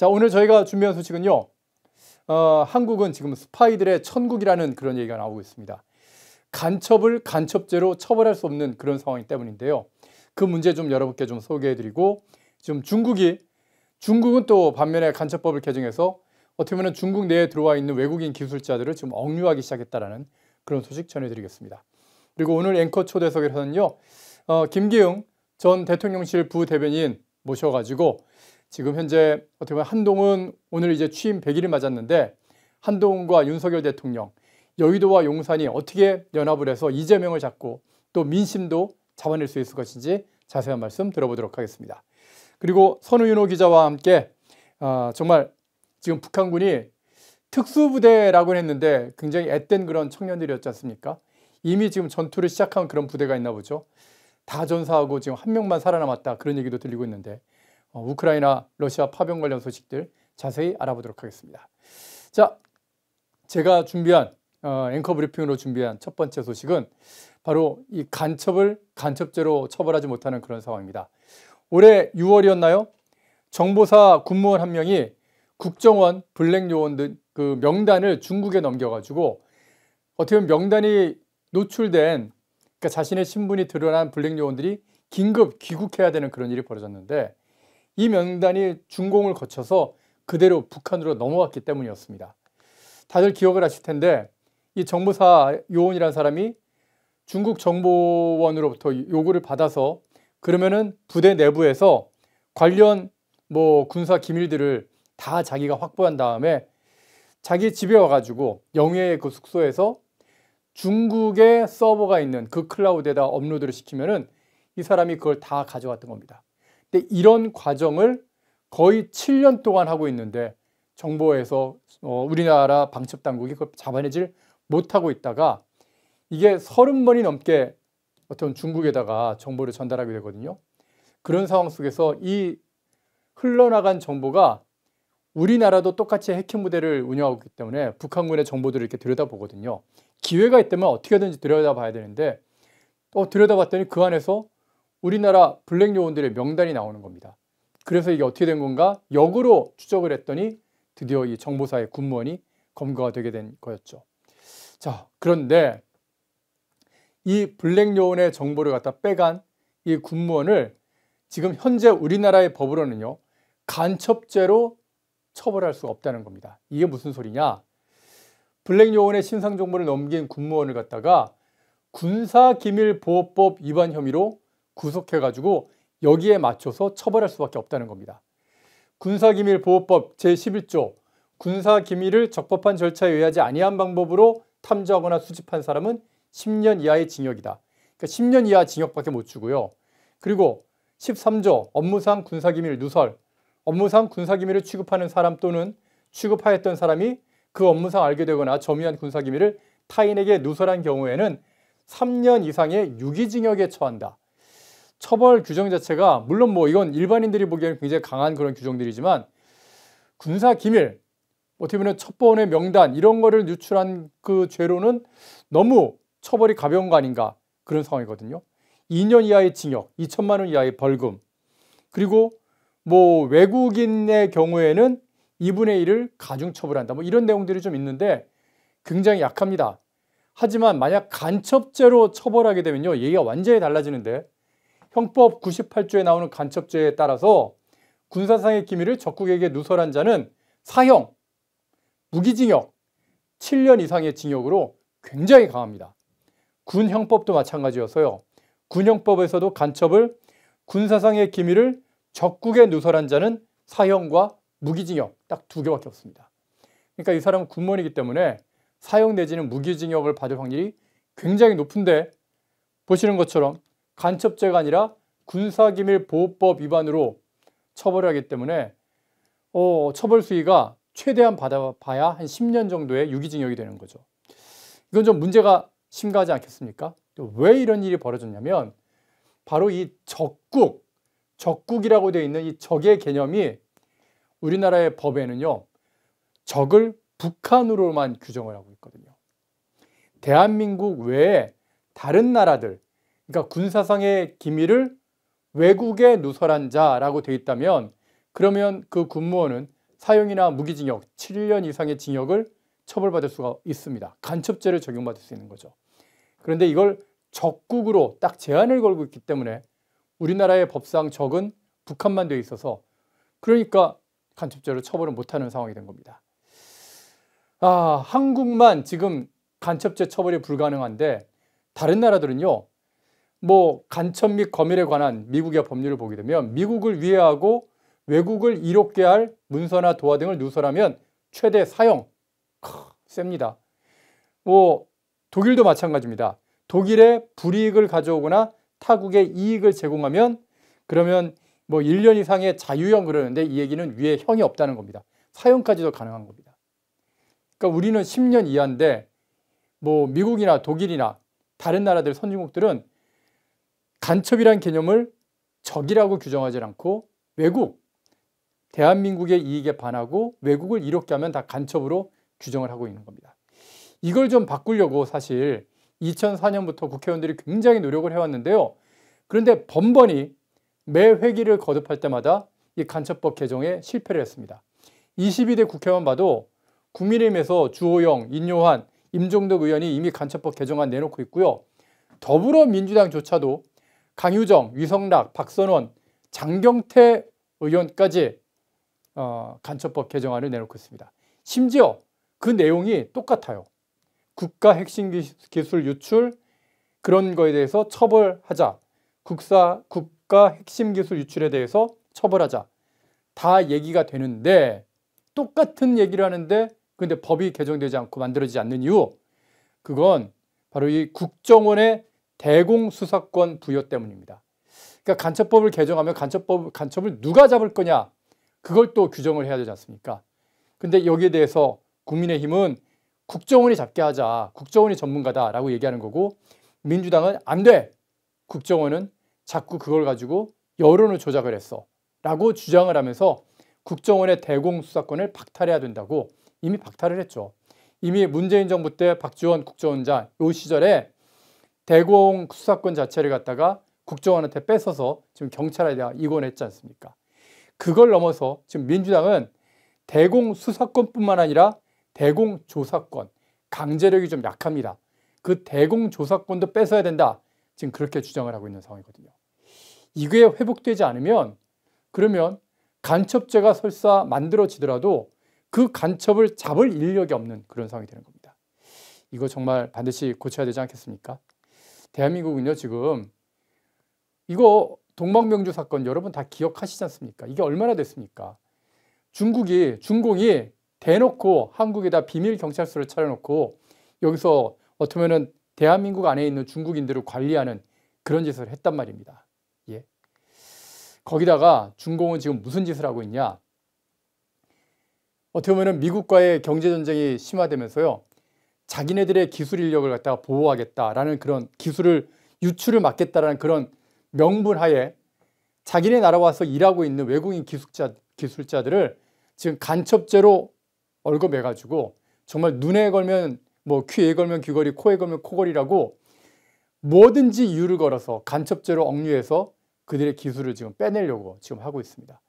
자, 오늘 저희가 준비한 소식은요. 한국은 지금 스파이들의 천국이라는 그런 얘기가 나오고 있습니다. 간첩을 간첩죄로 처벌할 수 없는 그런 상황이기 때문인데요. 그 문제 좀 여러분께 좀 소개해드리고, 지금 중국은 또 반면에 간첩법을 개정해서 어떻게 보면 중국 내에 들어와 있는 외국인 기술자들을 지금 억류하기 시작했다라는 그런 소식 전해드리겠습니다. 그리고 오늘 앵커 초대석에서는요, 김기웅 전 대통령실 부대변인 모셔가지고 지금 현재 어떻게 보면 한동훈 오늘 이제 취임 100일이 맞았는데 한동훈과 윤석열 대통령, 여의도와 용산이 어떻게 연합을 해서 이재명을 잡고 또 민심도 잡아낼 수 있을 것인지 자세한 말씀 들어보도록 하겠습니다. 그리고 선우윤호 기자와 함께 정말 지금 북한군이 특수부대라고 했는데 굉장히 앳된 그런 청년들이었지 않습니까? 이미 지금 전투를 시작한 그런 부대가 있나 보죠. 다 전사하고 지금 한 명만 살아남았다, 그런 얘기도 들리고 있는데 우크라이나 러시아 파병 관련 소식들 자세히 알아보도록 하겠습니다. 자, 제가 준비한 앵커 브리핑으로 준비한 첫 번째 소식은 바로 이 간첩을 간첩죄로 처벌하지 못하는 그런 상황입니다. 올해 6월이었나요? 정보사 군무원 한 명이 국정원 블랙 요원들 그 명단을 중국에 넘겨가지고 어떻게 보면 명단이 노출된, 그러니까 자신의 신분이 드러난 블랙 요원들이 긴급 귀국해야 되는 그런 일이 벌어졌는데 이 명단이 중공을 거쳐서 그대로 북한으로 넘어갔기 때문이었습니다. 다들 기억을 하실 텐데 이 정보사 요원이라는 사람이 중국 정보원으로부터 요구를 받아서 그러면은 부대 내부에서 관련 군사 기밀들을 다 자기가 확보한 다음에 자기 집에 와가지고 영해의 그 숙소에서 중국의 서버가 있는 그 클라우드에다 업로드를 시키면은 이 사람이 그걸 다 가져갔던 겁니다. 근데 이런 과정을 거의 7년 동안 하고 있는데 정보에서 우리나라 방첩당국이 그걸 잡아내질 못하고 있다가 이게 30번이 넘게 어떤 중국에다가 정보를 전달하게 되거든요. 그런 상황 속에서 이 흘러나간 정보가 우리나라도 똑같이 해킹 부대를 운영하고 있기 때문에 북한군의 정보들을 이렇게 들여다보거든요. 기회가 있다면 어떻게든지 들여다봐야 되는데 들여다봤더니 그 안에서 우리나라 블랙 요원들의 명단이 나오는 겁니다. 그래서 이게 어떻게 된 건가? 역으로 추적을 했더니 드디어 이 정보사의 군무원이 검거가 되게 된 거였죠. 자, 그런데 이 블랙 요원의 정보를 갖다 빼간 이 군무원을 지금 현재 우리나라의 법으로는요, 간첩죄로 처벌할 수가 없다는 겁니다. 이게 무슨 소리냐? 블랙 요원의 신상 정보를 넘긴 군무원을 갖다가 군사기밀보호법 위반 혐의로 구속해가지고 여기에 맞춰서 처벌할 수밖에 없다는 겁니다. 군사기밀보호법 제11조 군사기밀을 적법한 절차에 의하지 아니한 방법으로 탐지하거나 수집한 사람은 10년 이하의 징역이다. 그러니까 10년 이하 징역밖에 못 주고요. 그리고 13조 업무상 군사기밀 누설, 업무상 군사기밀을 취급하는 사람 또는 취급하였던 사람이 그 업무상 알게 되거나 점유한 군사기밀을 타인에게 누설한 경우에는 3년 이상의 유기징역에 처한다. 처벌 규정 자체가 물론 이건 일반인들이 보기에는 굉장히 강한 그런 규정들이지만 군사기밀, 어떻게 보면 첩보원의 명단 이런 거를 유출한 그 죄로는 너무 처벌이 가벼운 거 아닌가, 그런 상황이거든요. 2년 이하의 징역, 2천만 원 이하의 벌금, 그리고 외국인의 경우에는 2분의 1을 가중처벌한다. 이런 내용들이 좀 있는데 굉장히 약합니다. 하지만 만약 간첩죄로 처벌하게 되면요, 얘기가 완전히 달라지는데 형법 98조에 나오는 간첩죄에 따라서 군사상의 기밀을 적국에게 누설한 자는 사형, 무기징역, 7년 이상의 징역으로 굉장히 강합니다. 군형법도 마찬가지여서요. 군형법에서도 간첩을 군사상의 기밀을 적국에 누설한 자는 사형과 무기징역 딱 2개밖에 없습니다. 그러니까 이 사람은 군무원이기 때문에 사형 내지는 무기징역을 받을 확률이 굉장히 높은데 보시는 것처럼 간첩죄가 아니라 군사기밀보호법 위반으로 처벌을 하기 때문에 처벌 수위가 최대한 받아봐야 한 10년 정도의 유기징역이 되는 거죠. 이건 좀 문제가 심각하지 않겠습니까? 왜 이런 일이 벌어졌냐면 바로 이 적국이라고 되어 있는 이 적의 개념이 우리나라의 법에는요, 적을 북한으로만 규정을 하고 있거든요. 대한민국 외에 다른 나라들, 그러니까 군사상의 기밀을 외국에 누설한 자라고 되어 있다면 그러면 그 군무원은 사형이나 무기징역 7년 이상의 징역을 처벌받을 수가 있습니다. 간첩죄를 적용받을 수 있는 거죠. 그런데 이걸 적국으로 딱 제한을 걸고 있기 때문에 우리나라의 법상 적은 북한만 돼 있어서 그러니까 간첩죄로 처벌을 못하는 상황이 된 겁니다. 한국만 지금 간첩죄 처벌이 불가능한데 다른 나라들은요, 뭐 간첩 및 검열에 관한 미국의 법률을 보게 되면 미국을 위해하고 외국을 이롭게 할 문서나 도화 등을 누설하면 최대 사형. 셉니다. 뭐 독일도 마찬가지입니다. 독일에 불이익을 가져오거나 타국에 이익을 제공하면 그러면 뭐 1년 이상의 자유형 그러는데 이 얘기는 위에 형이 없다는 겁니다. 사형까지도 가능한 겁니다. 그러니까 우리는 10년 이하인데 뭐 미국이나 독일이나 다른 나라들 선진국들은 간첩이란 개념을 적이라고 규정하지 않고 외국, 대한민국의 이익에 반하고 외국을 이롭게 하면 다 간첩으로 규정을 하고 있는 겁니다. 이걸 좀 바꾸려고 사실 2004년부터 국회의원들이 굉장히 노력을 해왔는데요. 그런데 번번이 매 회기를 거듭할 때마다 이 간첩법 개정에 실패를 했습니다. 22대 국회만 봐도 국민의힘에서 주호영, 인요한, 임종덕 의원이 이미 간첩법 개정안 내놓고 있고요. 더불어민주당조차도 강유정, 위성락, 박선원, 장경태 의원까지 간첩법 개정안을 내놓고 있습니다. 심지어 그 내용이 똑같아요. 국가 핵심 기술 유출 그런 거에 대해서 처벌하자. 국가 핵심 기술 유출에 대해서 처벌하자. 다 얘기가 되는데 똑같은 얘기를 하는데 근데 법이 개정되지 않고 만들어지지 않는 이유, 그건 바로 이 국정원의 대공수사권 부여 때문입니다. 그러니까 간첩법을 개정하면 간첩을 누가 잡을 거냐, 그걸 또 규정을 해야 되지 않습니까? 근데 여기에 대해서 국민의힘은 국정원이 잡게 하자, 국정원이 전문가다라고 얘기하는 거고, 민주당은 안 돼, 국정원은 자꾸 그걸 가지고 여론을 조작을 했어 라고 주장을 하면서 국정원의 대공수사권을 박탈해야 된다고 이미 박탈을 했죠. 이미 문재인 정부 때 박지원 국정원장 요 시절에 대공수사권 자체를 갖다가 국정원한테 뺏어서 지금 경찰에다 이권했지 않습니까? 그걸 넘어서 지금 민주당은 대공수사권뿐만 아니라 대공조사권, 강제력이 좀 약합니다. 그 대공조사권도 뺏어야 된다. 지금 그렇게 주장을 하고 있는 상황이거든요. 이게 회복되지 않으면 그러면 간첩죄가 설사 만들어지더라도 그 간첩을 잡을 인력이 없는 그런 상황이 되는 겁니다. 이거 정말 반드시 고쳐야 되지 않겠습니까? 대한민국은요, 지금 이거 동방명주 사건 여러분 다 기억하시지 않습니까? 이게 얼마나 됐습니까? 중공이 대놓고 한국에다 비밀 경찰서를 차려놓고 여기서 어떻게 보면 대한민국 안에 있는 중국인들을 관리하는 그런 짓을 했단 말입니다. 예. 거기다가 중공은 지금 무슨 짓을 하고 있냐? 어떻게 보면 미국과의 경제전쟁이 심화되면서요, 자기네들의 기술 인력을 갖다가 보호하겠다라는 그런 기술을 유출을 막겠다라는 그런 명분 하에 자기네 나라 와서 일하고 있는 외국인 기술자들을 지금 간첩죄로 얽어매가지고 정말 눈에 걸면 뭐 귀에 걸면 귀걸이, 코에 걸면 코걸이라고 뭐든지 이유를 걸어서 간첩죄로 억류해서 그들의 기술을 지금 빼내려고 지금 하고 있습니다.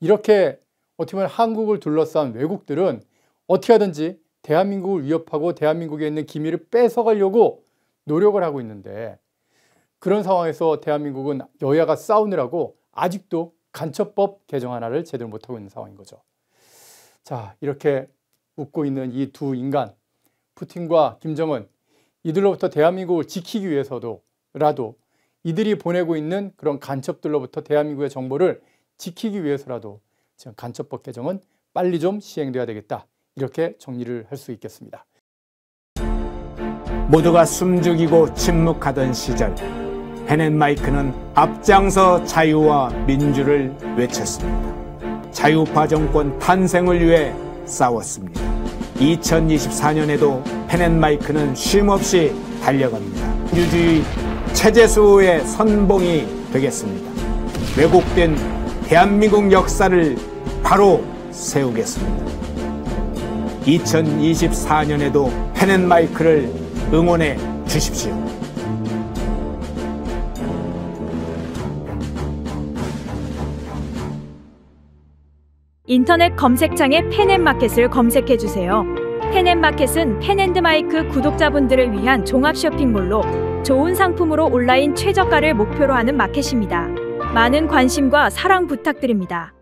이렇게 어떻게 보면 한국을 둘러싼 외국들은 어떻게 하든지 대한민국을 위협하고 대한민국에 있는 기밀을 뺏어가려고 노력을 하고 있는데, 그런 상황에서 대한민국은 여야가 싸우느라고 아직도 간첩법 개정 하나를 제대로 못하고 있는 상황인 거죠. 자, 이렇게 웃고 있는 이 두 인간, 푸틴과 김정은, 이들로부터 대한민국을 지키기 위해서라도 이들이 보내고 있는 그런 간첩들로부터 대한민국의 정보를 지키기 위해서라도 지금 간첩법 개정은 빨리 좀 시행돼야 되겠다, 이렇게 정리를 할 수 있겠습니다. 모두가 숨죽이고 침묵하던 시절, 펜앤마이크는 앞장서 자유와 민주를 외쳤습니다. 자유파 정권 탄생을 위해 싸웠습니다. 2024년에도 펜앤마이크는 쉼없이 달려갑니다. 민주주의 체제수호의 선봉이 되겠습니다. 왜곡된 대한민국 역사를 바로 세우겠습니다. 2024년에도 펜앤마이크를 응원해 주십시오. 인터넷 검색창에 펜앤마켓을 검색해주세요. 펜앤마켓은 펜앤드마이크 구독자분들을 위한 종합 쇼핑몰로 좋은 상품으로 온라인 최저가를 목표로 하는 마켓입니다. 많은 관심과 사랑 부탁드립니다.